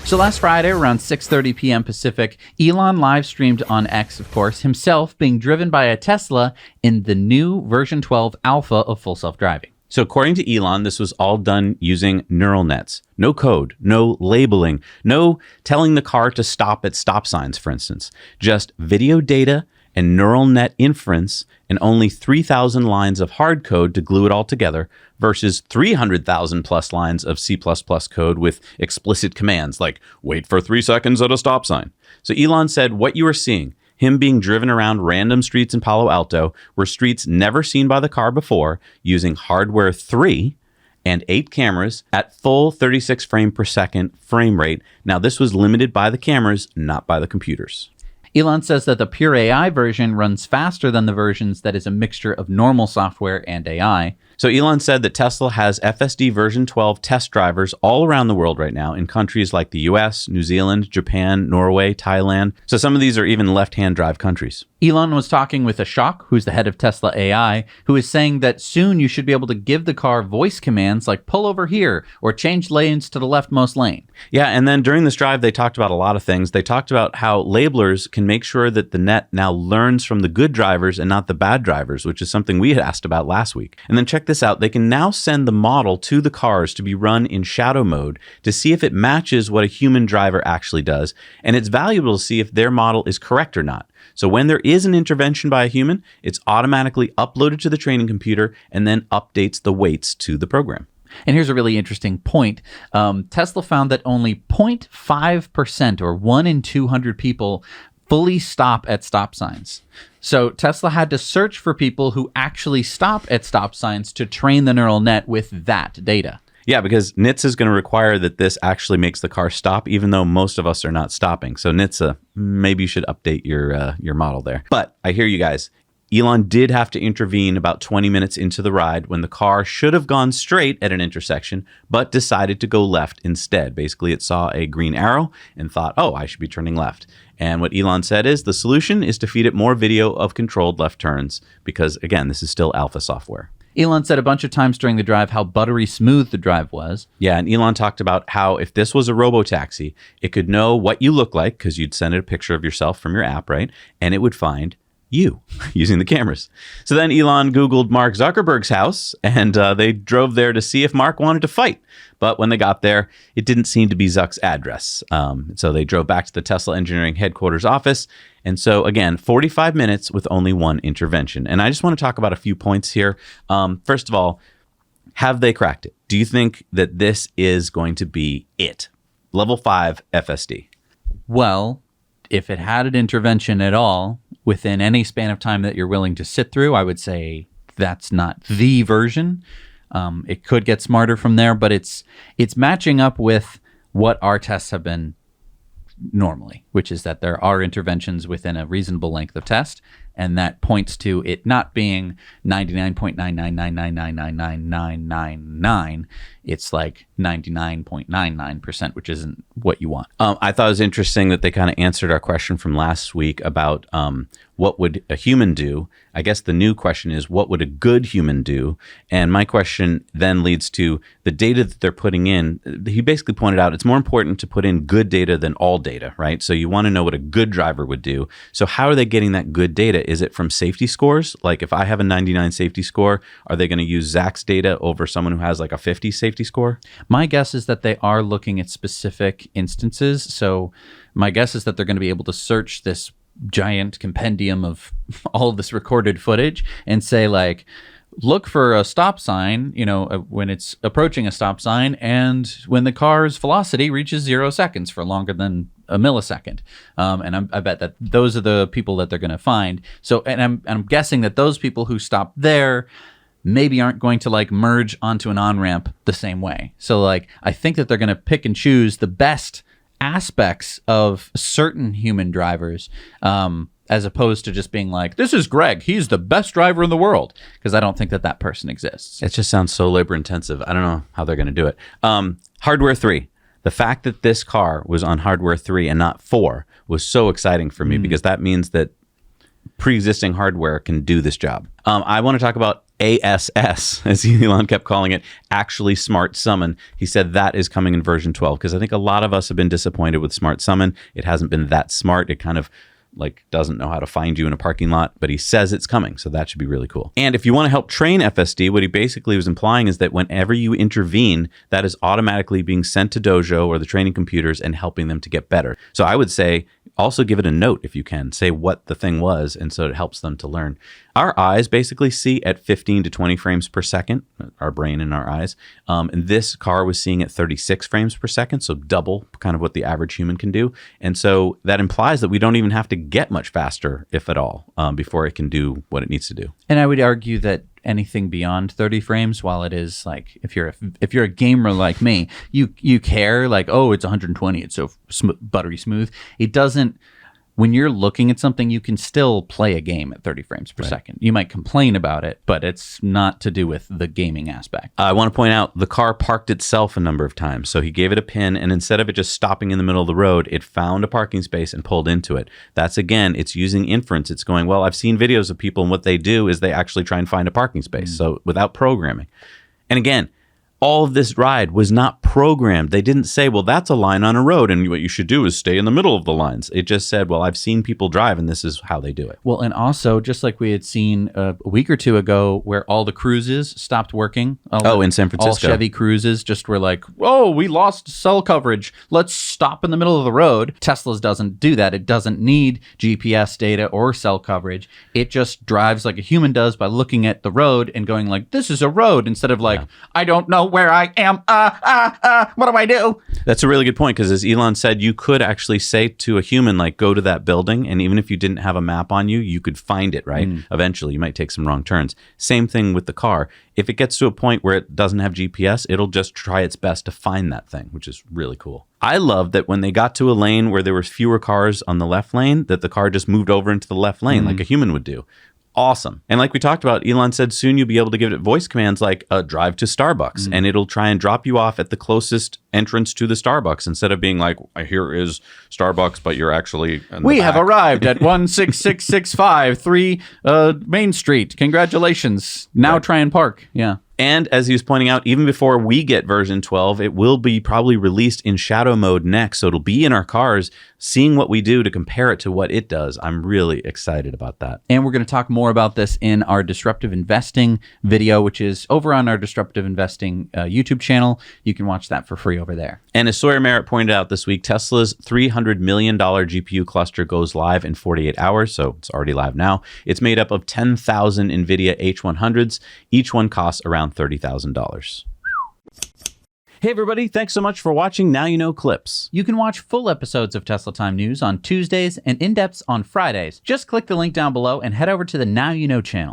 So last Friday, around 6:30 p.m. Pacific, Elon live streamed on X, of course, himself being driven by a Tesla in the new version 12 alpha of full self-driving. So according to Elon, this was all done using neural nets. No code, no labeling, no telling the car to stop at stop signs, for instance. Just video data and neural net inference and only 3,000 lines of hard code to glue it all together versus 300,000 plus lines of C++ code with explicit commands like wait for 3 seconds at a stop sign. So Elon said what you are seeing, him being driven around random streets in Palo Alto, were streets never seen by the car before, using hardware 3 and 8 cameras at full 36 frame per second frame rate. Now, this was limited by the cameras, not by the computers. Elon says that the pure AI version runs faster than the versions that is a mixture of normal software and AI. So Elon said that Tesla has FSD version 12 test drivers all around the world right now in countries like the US, New Zealand, Japan, Norway, Thailand. So some of these are even left-hand drive countries. Elon was talking with Ashok, who's the head of Tesla AI, who is saying that soon you should be able to give the car voice commands like pull over here or change lanes to the leftmost lane. Yeah, and then during this drive, they talked about a lot of things. They talked about how labelers can make sure that the net now learns from the good drivers and not the bad drivers, which is something we had asked about last week. And then check this out. They can now send the model to the cars to be run in shadow mode to see if it matches what a human driver actually does. And it's valuable to see if their model is correct or not. So when there is an intervention by a human, it's automatically uploaded to the training computer and then updates the weights to the program. And here's a really interesting point. Tesla found that only 0.5% or 1 in 200 people fully stop at stop signs. So Tesla had to search for people who actually stop at stop signs to train the neural net with that data. Yeah, because NHTSA is going to require that this actually makes the car stop, even though most of us are not stopping. So NHTSA, maybe you should update your model there. But I hear you guys. Elon did have to intervene about 20 minutes into the ride when the car should have gone straight at an intersection, but decided to go left instead. Basically, it saw a green arrow and thought, oh, I should be turning left. And what Elon said is the solution is to feed it more video of controlled left turns because, again, this is still alpha software. Elon said a bunch of times during the drive how buttery smooth the drive was. Yeah, and Elon talked about how if this was a robotaxi, it could know what you look like because you'd send it a picture of yourself from your app, right? And it would find you using the cameras. So then Elon Googled Mark Zuckerberg's house and they drove there to see if Mark wanted to fight. But when they got there, it didn't seem to be Zuck's address. So they drove back to the Tesla engineering headquarters office. And so again, 45 minutes with only one intervention. And I just want to talk about a few points here. First of all, have they cracked it? Do you think that this is going to be it? Level 5 FSD. Well, if it had an intervention at all within any span of time that you're willing to sit through, I would say that's not the version. It could get smarter from there, but it's matching up with what our tests have been normally, which is that there are interventions within a reasonable length of test, and that points to it not being 99.999999999. It's like 99.99%, which isn't what you want. I thought it was interesting that they kind of answered our question from last week about what would a human do. I guess the new question is, what would a good human do? And my question then leads to the data that they're putting in. He basically pointed out it's more important to put in good data than all data, right? So you want to know what a good driver would do. So how are they getting that good data? Is it from safety scores? Like if I have a 99 safety score, are they going to use Zach's data over someone who has like a 50 safety score? My guess is that they are looking at specific instances. So my guess is that they're going to be able to search this giant compendium of all of this recorded footage and say like, look for a stop sign, when it's approaching a stop sign and when the car's velocity reaches 0 seconds for longer than a millisecond. And I bet that those are the people that they're going to find. So, and I'm guessing that those people who stop there maybe aren't going to like merge onto an on-ramp the same way. So like, I think that they're going to pick and choose the best aspects of certain human drivers, as opposed to just being like, this is Greg, he's the best driver in the world, because I don't think that that person exists. It just sounds so labor intensive. I don't know how they're going to do it. Hardware 3. The fact that this car was on hardware 3 and not 4 was so exciting for me because that means that pre-existing hardware can do this job. I want to talk about ASS, as Elon kept calling it, actually Smart Summon. He said that is coming in version 12, because I think a lot of us have been disappointed with Smart Summon. It hasn't been that smart. It kind of like doesn't know how to find you in a parking lot, but he says it's coming, so that should be really cool. And if you want to help train FSD, what he basically was implying is that whenever you intervene, that is automatically being sent to Dojo or the training computers and helping them to get better. So I would say also give it a note if you can. Say what the thing was, and so it helps them to learn. Our eyes basically see at 15 to 20 frames per second, our brain and our eyes. And this car was seeing at 36 frames per second, so double kind of what the average human can do. And so that implies that we don't even have to get much faster, if at all, before it can do what it needs to do. And I would argue that anything beyond 30 frames, while it is like, if you're a gamer like me, you care like, oh, it's 120, it's so buttery smooth. It doesn't. When you're looking at something, you can still play a game at 30 frames per second. You might complain about it, but it's not to do with the gaming aspect. I want to point out the car parked itself a number of times. So he gave it a pin, and instead of it just stopping in the middle of the road, it found a parking space and pulled into it. That's, again, it's using inference. It's going, well, I've seen videos of people, and what they do is they actually try and find a parking space. So without programming. And again, all of this ride was not programmed. They didn't say, well, that's a line on a road, and what you should do is stay in the middle of the lines. It just said, well, I've seen people drive, and this is how they do it. Well, and also, just like we had seen a week or two ago, where all the cruises stopped working. In San Francisco. All Chevy cruises just were like, oh, we lost cell coverage. Let's stop in the middle of the road. Tesla's doesn't do that. It doesn't need GPS data or cell coverage. It just drives like a human does by looking at the road and going like, this is a road, instead of like, I don't know where I am. What do I do? That's a really good point, because as Elon said, you could actually say to a human, like, go to that building, and even if you didn't have a map on you, you could find it, right? Eventually, you might take some wrong turns. Same thing with the car. If it gets to a point where it doesn't have GPS, it'll just try its best to find that thing, which is really cool. I love that when they got to a lane where there was fewer cars on the left lane, that the car just moved over into the left lane like a human would do. Awesome. And like we talked about, Elon said soon you'll be able to give it voice commands like drive to Starbucks, and it'll try and drop you off at the closest entrance to the Starbucks, instead of being like, here is Starbucks, but you're actually we have arrived at 16665 3 Main Street. Congratulations. Now try and park. Yeah. And as he was pointing out, even before we get version 12, it will be probably released in shadow mode next. So it'll be in our cars, seeing what we do to compare it to what it does. I'm really excited about that. And we're going to talk more about this in our Disruptive Investing video, which is over on our Disruptive Investing YouTube channel. You can watch that for free over there. And as Sawyer Merritt pointed out this week, Tesla's $300 million GPU cluster goes live in 48 hours. So it's already live now. It's made up of 10,000 NVIDIA H100s. Each one costs around $30,000. Hey everybody, thanks so much for watching Now You Know Clips. You can watch full episodes of Tesla Time News on Tuesdays and in-depths on Fridays. Just click the link down below and head over to the Now You Know channel.